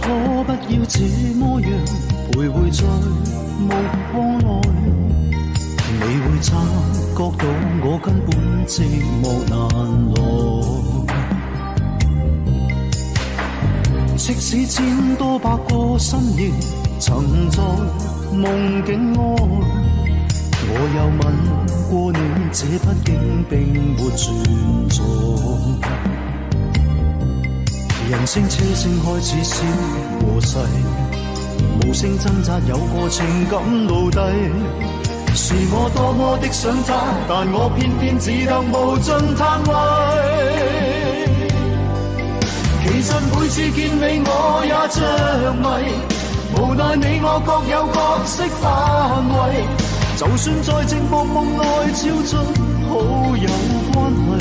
可不要這麼樣徘徊在目光內？你會察覺到我根本寂寞難耐。即使千多百個深夜曾在夢境愛，我又吻過你，這畢竟並沒存在。人聲車聲開始消和逝，無聲掙扎有個情感奴隸。是我多麼的想他，但我偏偏只得無盡嘆謂。其實每次見你我也着迷，無奈你我各有各色範圍。就算在寂寞夢內超出好友關係，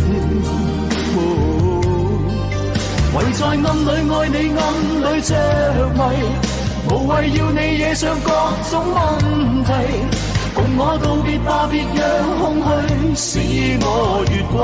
唯在暗裏愛你暗裏着迷，無謂要你惹上各種問題。共我道別吧，別讓空虛使我越軌。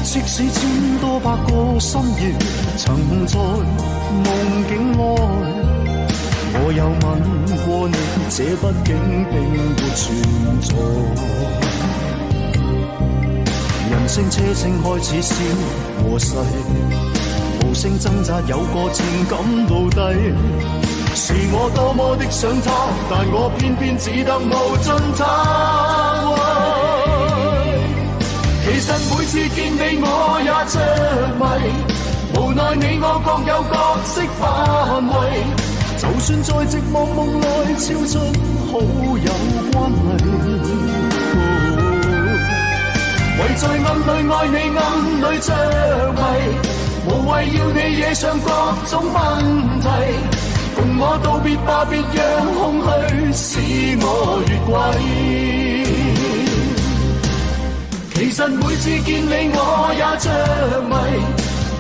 即使千多百個深夜曾在夢境內，我又吻過你，這畢竟並沒存在。人聲車聲開始消和逝，無聲掙扎有個情感奴隸。是我多麼的想他，但我偏偏只得無盡嘆謂。其實每次見你我也着迷，無奈你我各有各色範圍。就算在寂寞夢內超出好友關係，唯在暗裏愛你暗裏着迷，無謂要你惹上各種問題。共我道別吧，別讓空虛使我越軌。其實每次見你我也着迷，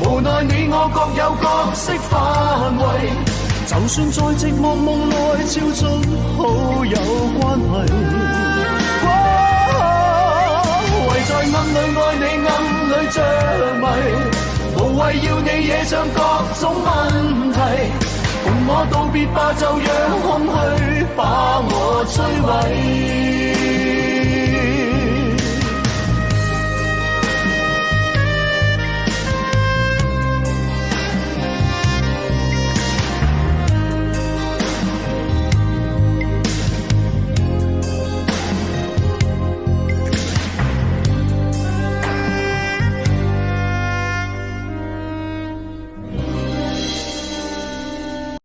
無奈你我各有各色範圍。就算在寂寞夢內超出好友關係，唯在暗裏愛你暗裏着迷，無謂要你惹上各種問題。共我道別吧，就讓空虛把我摧毀。